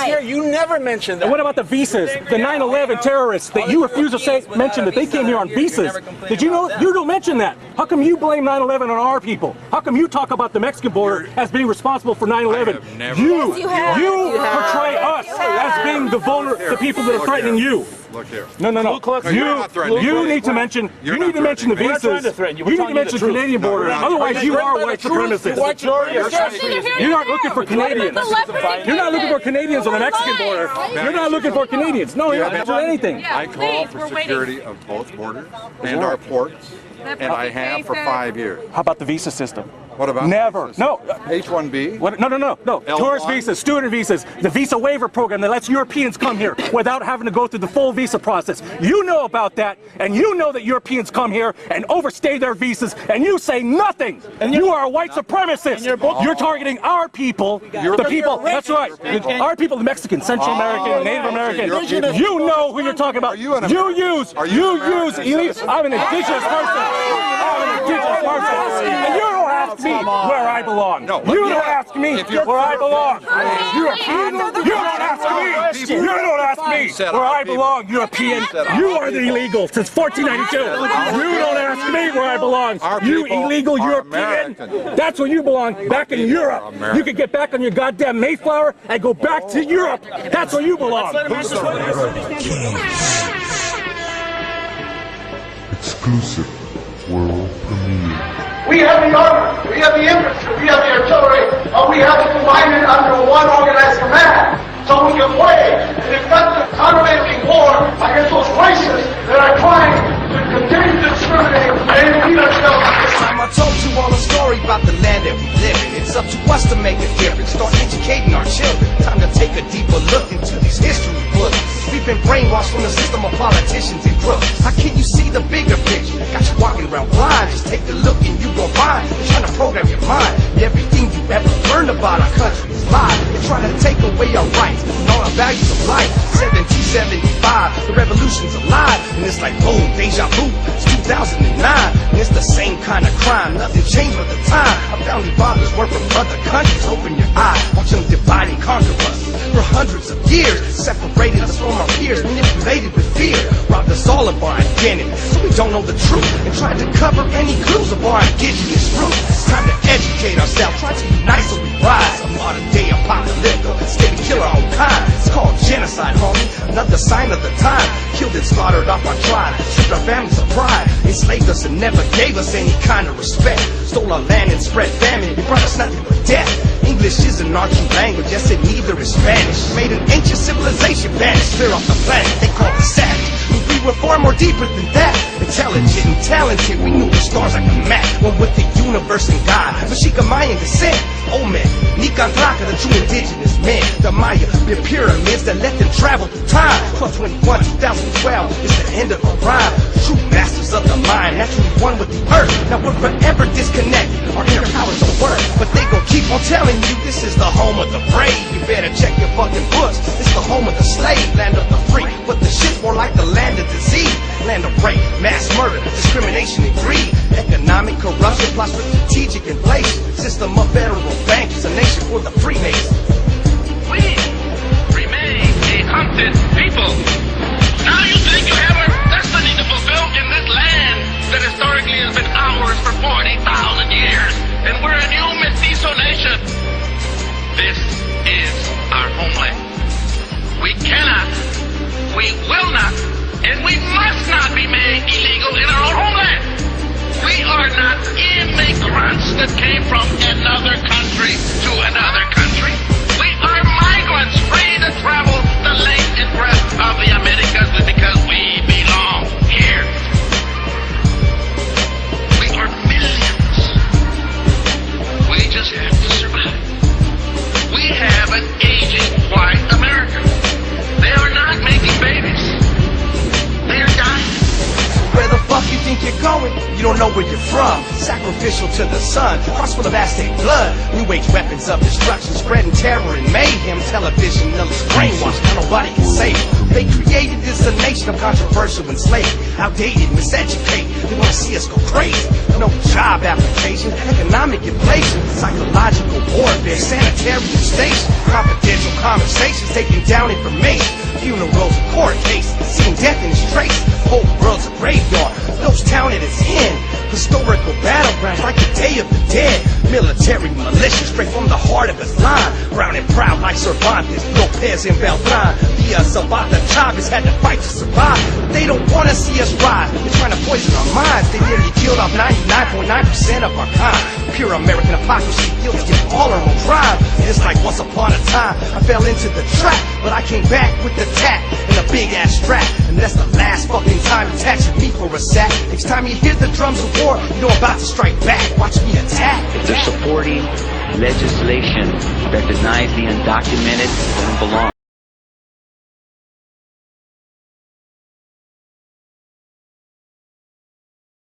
here, you never mentioned that. And what about the visas? The 9/11 terrorists that you refuse to mention that they came here on visas. Did you know? You don't mention that. How come you blame 9/11 on our people? How come you talk about the Mexican border as being responsible for 9/11? You portray us as being the people that are threatening you. Look here. No. You need to mention. You need to mention the visas. You need to mention the Canadian border. Otherwise, you are white supremacists. You're not looking for Canadians. You're not looking for Canadians on the Mexican border. You're not looking for Canadians. No, you're not doing anything. I call for security of both borders and our ports, and I have for 5 years. How about the visa system? What about never? No. H-1B? No. Tourist visas, student visas, the visa waiver program that lets Europeans come here without having to go through the full visa process. You know about that, and you know that Europeans come here and overstay their visas, and you say nothing. And you are a white supremacist. You're targeting our people, the people. That's right. Our people, the Mexicans, Central American, Native American. You know who you're talking about. You use elite. I'm an indigenous person. And you don't ask me where I belong. No, you don't ask me where I belong. European. You don't ask me. You don't ask me where I belong. European. You are the illegal since 1492. You don't ask me where I belong. You illegal European. That's where you belong. Back in Europe. You can get back on your goddamn Mayflower and go back to Europe. That's where you belong. Exclusive world premiere. We have the armor, we have the infantry, we have the artillery, and we have to combine it under one organized command so we can wage an effective countervailing war against those racists that are trying to continue to discriminate and impede ourselves. I told you all a story about the land that we live in. It's up to us to make a difference, start educating our children. Time to take a deeper look into these history books. We've been brainwashed from the system of politicians and crooks. How can you see the bigger picture? Got you walking around blind. Just take a look and you gon' find they're trying to program your mind. Everything you ever learned about our country is lies. They're trying to take away our rights and all our values of life. 1775, the revolution's alive, and it's like boom, deja vu. It's 2009, and it's the same kind of crime. Nothing changed with the time. Our founding fathers were from other countries. Open your eyes, watch them divide and conquer us. For hundreds of years, separated us from our peers, manipulated with fear, robbed us all of our identity, so we don't know the truth, and tried to cover any clues of our indigenous roots. It's time to educate ourselves, try to unite so we rise. A modern day apocalyptic, steady kill our own kind. It's called genocide, homie, another sign of the time. Killed and slaughtered off our tribe, stripped our families of pride, enslaved us and never gave us any kind of respect. Stole our land and spread famine, it brought us nothing but death. English isn't our true language, yes and neither is Spanish. Made an ancient civilization vanish, clear off the planet, they call us savage. We were far more deeper than that. Intelligent and talented, we knew the stars like a map. One with the universe and God, Mexica Mayan descent. Olmec, Nicandraca, the true indigenous men. The Maya, the pyramids that let them travel through time. 12/21, 2012 is the end of our rhyme. True masters of the mind, naturally one with the earth. Now we're forever disconnected, our inner powers don't work. But they gon' keep on telling you this is the home of the brave. You better check your fucking books, it's the home of the slave, land of the free. But the shit's more like the land of disease, land of rape, mass murder, discrimination and greed. Economic corruption plus strategic inflation. System of federal banks, a nation for the Freemasons. We remain a hunted people. Now you think you have a destiny to fulfill in this land that historically has been ours for 40,000 years, and we're a new mestizo nation. This is our homeland. We cannot, we will not, and we must not be made illegal in our own homeland. We are not immigrants that came from another country to another country. We are migrants free to travel the length and breadth of the Americas because we belong here. We are millions. We just have to survive. We have an aging white America. They are not making babies. They are dying. Where the fuck you think you're going? You don't know where you're from. Sacrificial to the sun, cross full of Aztec blood. New age weapons of destruction, spreading terror and mayhem. Television, brainwashed, now nobody can save them. They created this a nation I'm controversial and slave, outdated, miseducated. They wanna see us go crazy. No job application, economic inflation, psychological warfare, sanitarium station, confidential conversations, taking down information, funerals and court cases, seeing death in its trace. Whole world's a graveyard, those counted as in historical battlegrounds like the Day of the Dead. Military militia straight from the heart of Aztlan, brown and proud like Cervantes, Lopez and Beltran. Via Zapata Chavez had to fight to survive, but they don't wanna see us rise. They're trying to poison our minds. They nearly killed off 99.9% of our kind. Pure American hypocrisy, guilty of all our own crimes. Just like once upon a time, I fell into the trap, but I came back with the tack and a big ass strap. And that's the last fucking time you taxing me for a sack. Next time you hear the drums of war, you know I'm about to strike back. Watch me attack. They're supporting legislation that denies the undocumented don't belong.